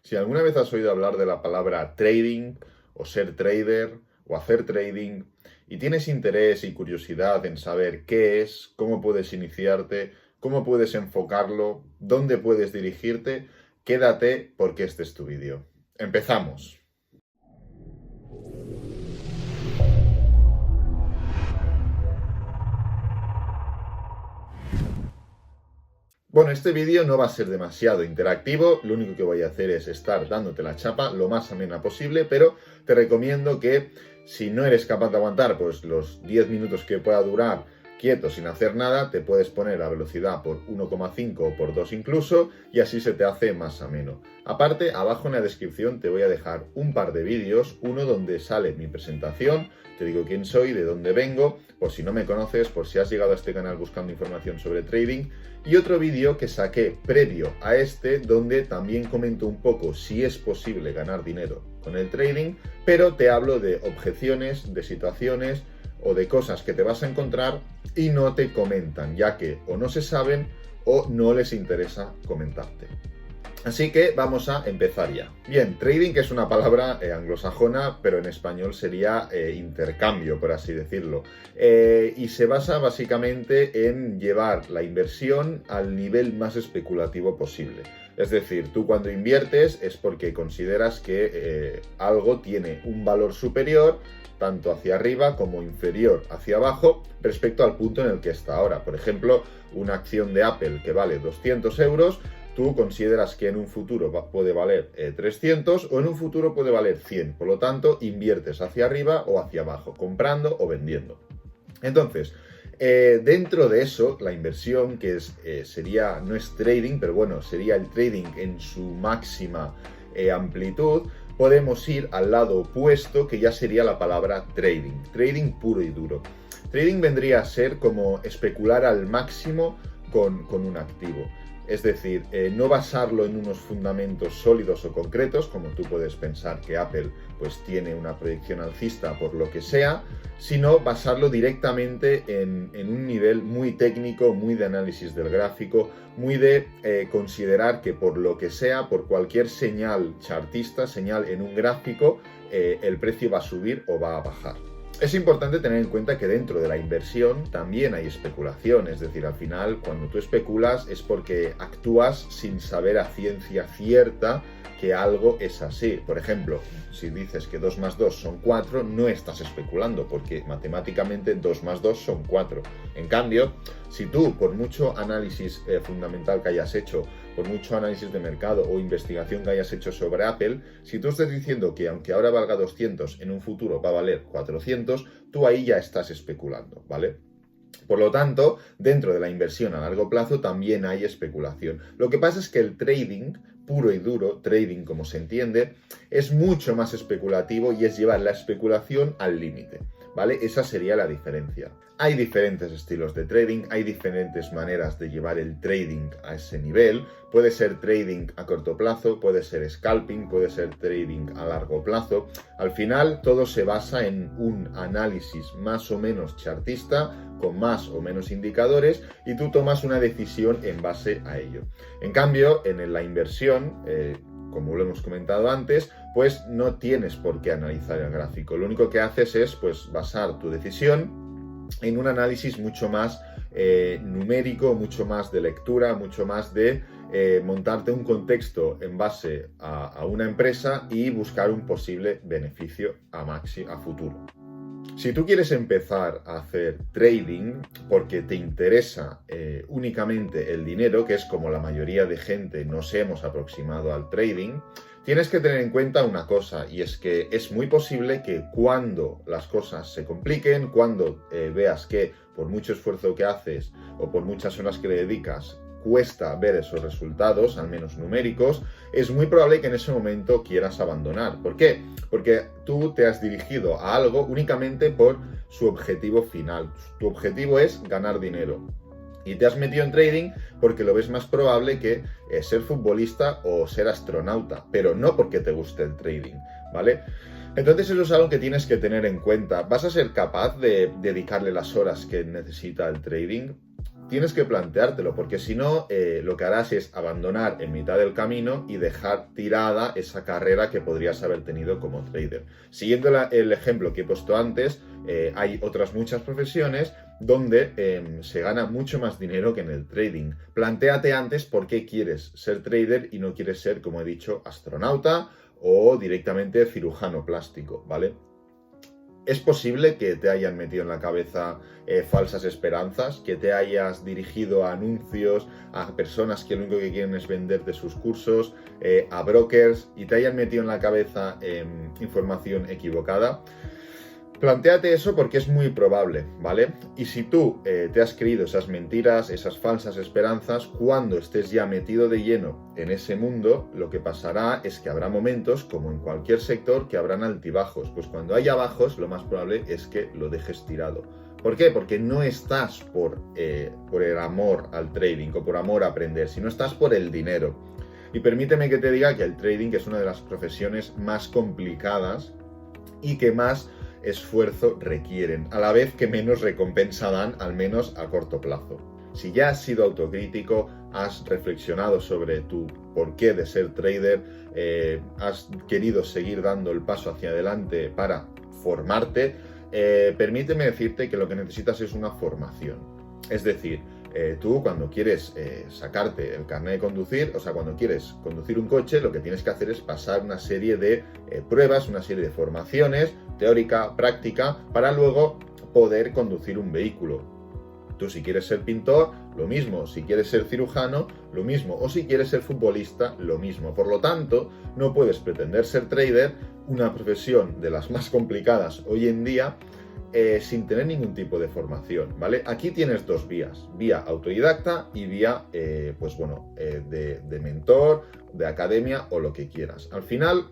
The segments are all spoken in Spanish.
Si alguna vez has oído hablar de la palabra trading o ser trader o hacer trading y tienes interés y curiosidad en saber qué es, cómo puedes iniciarte, cómo puedes enfocarlo, dónde puedes dirigirte, quédate porque este es tu vídeo. ¡Empezamos! Bueno, este vídeo no va a ser demasiado interactivo, lo único que voy a hacer es estar dándote la chapa lo más amena posible, pero te recomiendo que si no eres capaz de aguantar pues los 10 minutos que pueda durar quieto sin hacer nada, te puedes poner la velocidad por 1,5 o por 2 incluso, y así se te hace más ameno. Aparte, abajo en la descripción te voy a dejar un par de vídeos, uno donde sale mi presentación, te digo quién soy, de dónde vengo, por si no me conoces, por si has llegado a este canal buscando información sobre trading, y otro vídeo que saqué previo a este, donde también comento un poco si es posible ganar dinero con el trading, pero te hablo de objeciones, de situaciones o de cosas que te vas a encontrar y no te comentan, ya que o no se saben o no les interesa comentarte. Así que vamos a empezar ya. Bien, trading es una palabra anglosajona, pero en español sería intercambio, por así decirlo. Y se basa básicamente en llevar la inversión al nivel más especulativo posible. Es decir, tú cuando inviertes es porque consideras que algo tiene un valor superior, tanto hacia arriba como inferior hacia abajo, respecto al punto en el que está ahora. Por ejemplo, una acción de Apple que vale 200 euros, tú consideras que en un futuro puede valer 300 o en un futuro puede valer 100. Por lo tanto, inviertes hacia arriba o hacia abajo, comprando o vendiendo. Entonces, dentro de eso, la inversión, que sería, no es trading, pero bueno, sería el trading en su máxima amplitud, podemos ir al lado opuesto, que ya sería la palabra trading. Trading puro y duro. Trading vendría a ser como especular al máximo con un activo. Es decir, no basarlo en unos fundamentos sólidos o concretos, como tú puedes pensar que Apple pues tiene una proyección alcista por lo que sea, sino basarlo directamente en un nivel muy técnico, muy de análisis del gráfico, muy de considerar que por lo que sea, por cualquier señal chartista, señal en un gráfico, el precio va a subir o va a bajar. Es importante tener en cuenta que dentro de la inversión también hay especulación, es decir, al final cuando tú especulas es porque actúas sin saber a ciencia cierta que algo es así. Por ejemplo, si dices que 2 más 2 son 4, no estás especulando, porque matemáticamente 2 más 2 son 4. En cambio, si tú, por mucho análisis fundamental que hayas hecho, por mucho análisis de mercado o investigación que hayas hecho sobre Apple, si tú estás diciendo que aunque ahora valga 200, en un futuro va a valer 400, tú ahí ya estás especulando, ¿vale? Por lo tanto, dentro de la inversión a largo plazo también hay especulación. Lo que pasa es que el trading puro y duro, trading como se entiende, es mucho más especulativo y es llevar la especulación al límite, ¿vale? Esa sería la diferencia. Hay diferentes estilos de trading, hay diferentes maneras de llevar el trading a ese nivel. Puede ser trading a corto plazo, puede ser scalping, puede ser trading a largo plazo. Al final, todo se basa en un análisis más o menos chartista, con más o menos indicadores, y tú tomas una decisión en base a ello. En cambio, en la inversión, como lo hemos comentado antes, pues no tienes por qué analizar el gráfico. Lo único que haces es pues basar tu decisión en un análisis mucho más numérico, mucho más de lectura, mucho más de montarte un contexto en base a una empresa y buscar un posible beneficio a futuro. Si tú quieres empezar a hacer trading porque te interesa únicamente el dinero, que es como la mayoría de gente nos hemos aproximado al trading, tienes que tener en cuenta una cosa, y es que es muy posible que cuando las cosas se compliquen, cuando veas que por mucho esfuerzo que haces o por muchas horas que le dedicas, cuesta ver esos resultados, al menos numéricos, es muy probable que en ese momento quieras abandonar. ¿Por qué? Porque tú te has dirigido a algo únicamente por su objetivo final. Tu objetivo es ganar dinero. Y te has metido en trading porque lo ves más probable que ser futbolista o ser astronauta, pero no porque te guste el trading, ¿vale? Entonces eso es algo que tienes que tener en cuenta. ¿Vas a ser capaz de dedicarle las horas que necesita el trading? tienes que planteártelo, porque si no, lo que harás es abandonar en mitad del camino y dejar tirada esa carrera que podrías haber tenido como trader. Siguiendo el ejemplo que he puesto antes, hay otras muchas profesiones donde se gana mucho más dinero que en el trading. Plantéate antes por qué quieres ser trader y no quieres ser, como he dicho, astronauta o directamente cirujano plástico, ¿vale? Es posible que te hayan metido en la cabeza falsas esperanzas, que te hayas dirigido a anuncios, a personas que lo único que quieren es venderte sus cursos, a brokers, y te hayan metido en la cabeza información equivocada. Plantéate eso porque es muy probable, ¿vale? Y si tú te has creído esas mentiras, esas falsas esperanzas, cuando estés ya metido de lleno en ese mundo, lo que pasará es que habrá momentos, como en cualquier sector, que habrán altibajos. Pues cuando haya bajos, lo más probable es que lo dejes tirado. ¿Por qué? Porque no estás por el amor al trading o por amor a aprender, sino estás por el dinero. Y permíteme que te diga que el trading es una de las profesiones más complicadas y que más esfuerzo requieren, a la vez que menos recompensa dan, al menos a corto plazo. Si ya has sido autocrítico, has reflexionado sobre tu porqué de ser trader, has querido seguir dando el paso hacia adelante para formarte, permíteme decirte que lo que necesitas es una formación. Es decir, tú cuando quieres sacarte el carnet de conducir, o sea, cuando quieres conducir un coche, lo que tienes que hacer es pasar una serie de pruebas, una serie de formaciones, teórica, práctica, para luego poder conducir un vehículo. Tú si quieres ser pintor, lo mismo. Si quieres ser cirujano, lo mismo. O si quieres ser futbolista, lo mismo. Por lo tanto, no puedes pretender ser trader, una profesión de las más complicadas hoy en día, sin tener ningún tipo de formación, ¿vale? Aquí tienes dos vías, vía autodidacta y vía, de mentor, de academia o lo que quieras. Al final,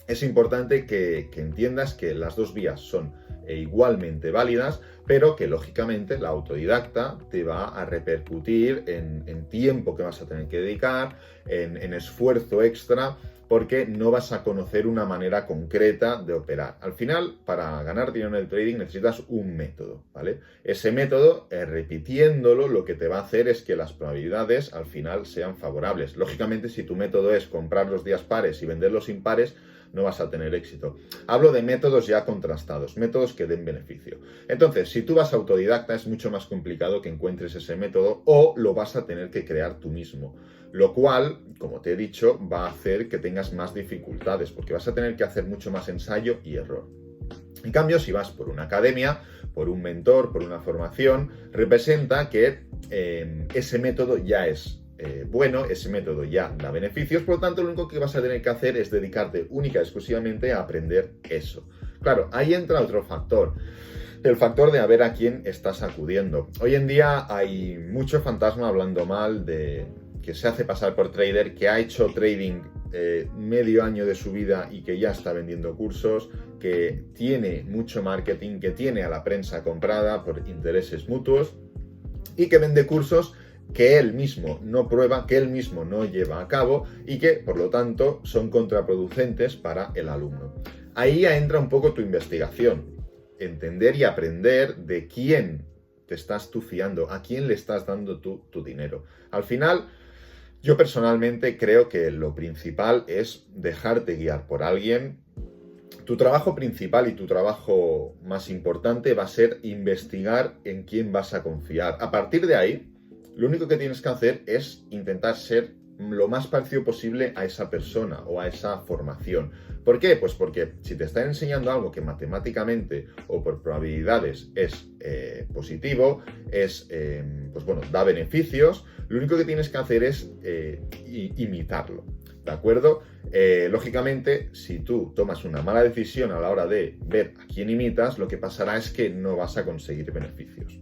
es importante que entiendas que las dos vías son igualmente válidas, pero que lógicamente la autodidacta te va a repercutir en tiempo que vas a tener que dedicar, en esfuerzo extra, porque no vas a conocer una manera concreta de operar. Al final, para ganar dinero en el trading necesitas un método, ¿vale? Ese método, repitiéndolo, lo que te va a hacer es que las probabilidades al final sean favorables. Lógicamente, si tu método es comprar los días pares y vender los impares, no vas a tener éxito. Hablo de métodos ya contrastados, métodos que den beneficio. Entonces, si tú vas autodidacta, es mucho más complicado que encuentres ese método o lo vas a tener que crear tú mismo. Lo cual, como te he dicho, va a hacer que tengas más dificultades porque vas a tener que hacer mucho más ensayo y error. En cambio, si vas por una academia, por un mentor, por una formación, representa que ese método ya es bueno, ese método ya da beneficios, por lo tanto lo único que vas a tener que hacer es dedicarte única y exclusivamente a aprender eso. Claro, ahí entra otro factor, el factor de a ver a quién estás acudiendo. Hoy en día hay mucho fantasma hablando mal de que se hace pasar por trader, que ha hecho trading medio año de su vida y que ya está vendiendo cursos, que tiene mucho marketing, que tiene a la prensa comprada por intereses mutuos y que vende cursos que él mismo no prueba, que él mismo no lleva a cabo y que, por lo tanto, son contraproducentes para el alumno. Ahí entra un poco tu investigación, entender y aprender de quién te estás tú fiando, a quién le estás dando tú tu dinero. Al final, yo personalmente creo que lo principal es dejarte guiar por alguien. Tu trabajo principal y tu trabajo más importante va a ser investigar en quién vas a confiar. A partir de ahí, lo único que tienes que hacer es intentar ser lo más parecido posible a esa persona o a esa formación. ¿Por qué? Pues porque si te están enseñando algo que matemáticamente o por probabilidades es positivo, da beneficios, lo único que tienes que hacer es imitarlo, ¿de acuerdo? Lógicamente, si tú tomas una mala decisión a la hora de ver a quién imitas, lo que pasará es que no vas a conseguir beneficios.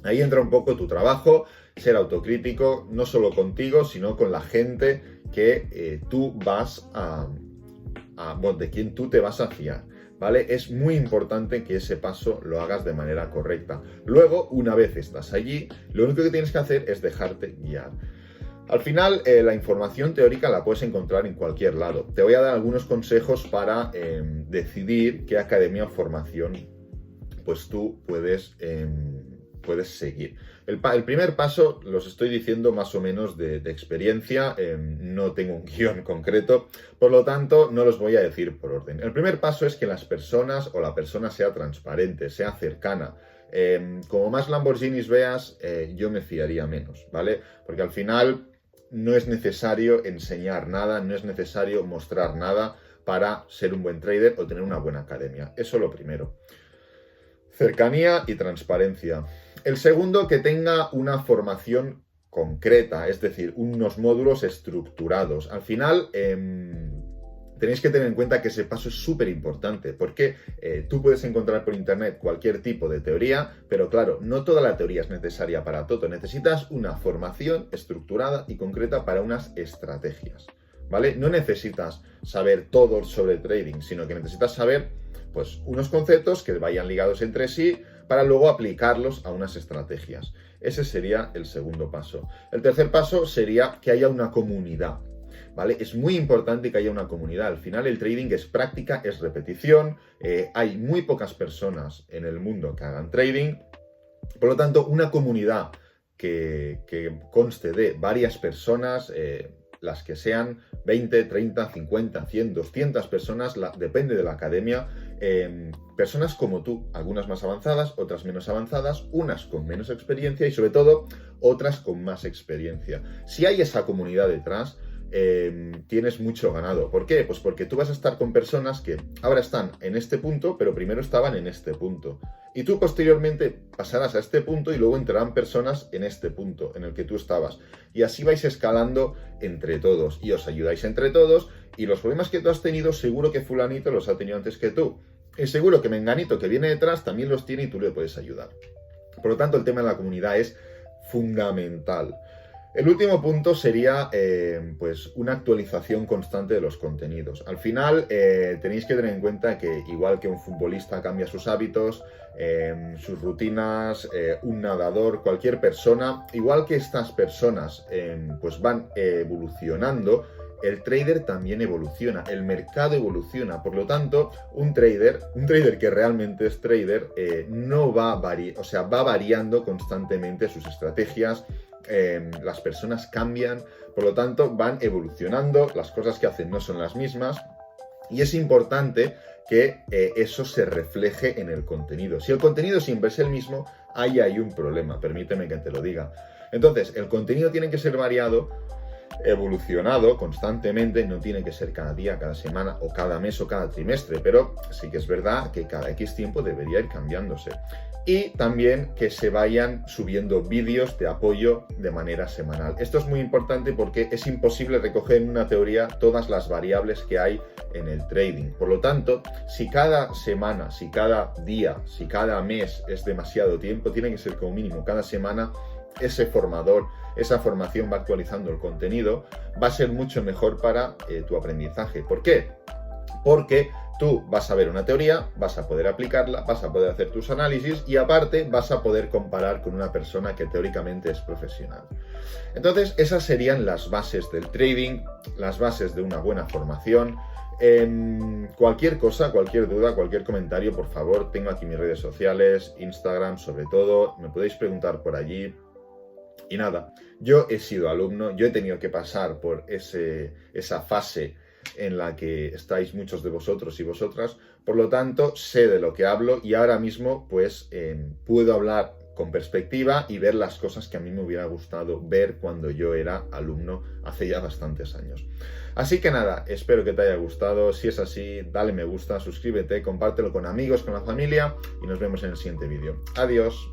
Ahí entra un poco tu trabajo, ser autocrítico, no solo contigo, sino con la gente que tú vas de quien tú te vas a fiar, ¿vale? Es muy importante que ese paso lo hagas de manera correcta. Luego, una vez estás allí, lo único que tienes que hacer es dejarte guiar. Al final, la información teórica la puedes encontrar en cualquier lado. Te voy a dar algunos consejos para decidir qué academia o formación pues tú puedes puedes seguir. El primer paso los estoy diciendo más o menos de experiencia, no tengo un guión concreto, por lo tanto no los voy a decir por orden. El primer paso es que las personas o la persona sea transparente, sea cercana. Como más Lamborghinis veas, yo me fiaría menos, ¿vale? Porque al final no es necesario enseñar nada, no es necesario mostrar nada para ser un buen trader o tener una buena academia. Eso lo primero. Cercanía y transparencia. El segundo, que tenga una formación concreta, es decir, unos módulos estructurados. Al final, tenéis que tener en cuenta que ese paso es súper importante, porque tú puedes encontrar por internet cualquier tipo de teoría, pero claro, no toda la teoría es necesaria para todo. Necesitas una formación estructurada y concreta para unas estrategias, ¿vale? No necesitas saber todo sobre trading, sino que necesitas saber, pues, unos conceptos que vayan ligados entre sí para luego aplicarlos a unas estrategias. Ese sería el segundo paso. El tercer paso sería que haya una comunidad, ¿vale? Es muy importante que haya una comunidad. Al final el trading es práctica, es repetición. Hay muy pocas personas en el mundo que hagan trading. Por lo tanto, una comunidad que conste de varias personas, las que sean 20, 30, 50, 100, 200 personas, depende de la academia, personas como tú, algunas más avanzadas, otras menos avanzadas, unas con menos experiencia y sobre todo otras con más experiencia. Si hay esa comunidad detrás, tienes mucho ganado. ¿Por qué? Pues porque tú vas a estar con personas que ahora están en este punto, pero primero estaban en este punto. Y tú posteriormente pasarás a este punto y luego entrarán personas en este punto en el que tú estabas. Y así vais escalando entre todos y os ayudáis entre todos, y los problemas que tú has tenido seguro que fulanito los ha tenido antes que tú. Y seguro que menganito que viene detrás también los tiene y tú le puedes ayudar. Por lo tanto, el tema de la comunidad es fundamental. El último punto sería pues una actualización constante de los contenidos. Al final tenéis que tener en cuenta que igual que un futbolista cambia sus hábitos, sus rutinas, un nadador, cualquier persona, igual que estas personas pues van evolucionando, el trader también evoluciona, el mercado evoluciona. Por lo tanto, un trader que realmente es trader no va va variando constantemente sus estrategias. Las personas cambian, por lo tanto van evolucionando, las cosas que hacen no son las mismas y es importante que eso se refleje en el contenido. Si el contenido siempre es el mismo, ahí hay un problema, permíteme que te lo diga. Entonces, el contenido tiene que ser variado, evolucionado constantemente, no tiene que ser cada día, cada semana o cada mes o cada trimestre, pero sí que es verdad que cada X tiempo debería ir cambiándose. Y también que se vayan subiendo vídeos de apoyo de manera semanal. Esto es muy importante porque es imposible recoger en una teoría todas las variables que hay en el trading. Por lo tanto, si cada semana, si cada día, si cada mes es demasiado tiempo, tiene que ser como mínimo cada semana. Ese formador, esa formación va actualizando el contenido, va a ser mucho mejor para tu aprendizaje. ¿Por qué? Porque tú vas a ver una teoría, vas a poder aplicarla, vas a poder hacer tus análisis y aparte vas a poder comparar con una persona que teóricamente es profesional. Entonces, esas serían las bases del trading, las bases de una buena formación. Cualquier cosa, cualquier duda, cualquier comentario, por favor, tengo aquí mis redes sociales, Instagram sobre todo, me podéis preguntar por allí. Y nada, yo he sido alumno, yo he tenido que pasar por esa fase en la que estáis muchos de vosotros y vosotras, por lo tanto sé de lo que hablo y ahora mismo pues puedo hablar con perspectiva y ver las cosas que a mí me hubiera gustado ver cuando yo era alumno hace ya bastantes años. Así que nada, espero que te haya gustado. Si es así, dale me gusta, suscríbete, compártelo con amigos, con la familia y nos vemos en el siguiente vídeo. Adiós.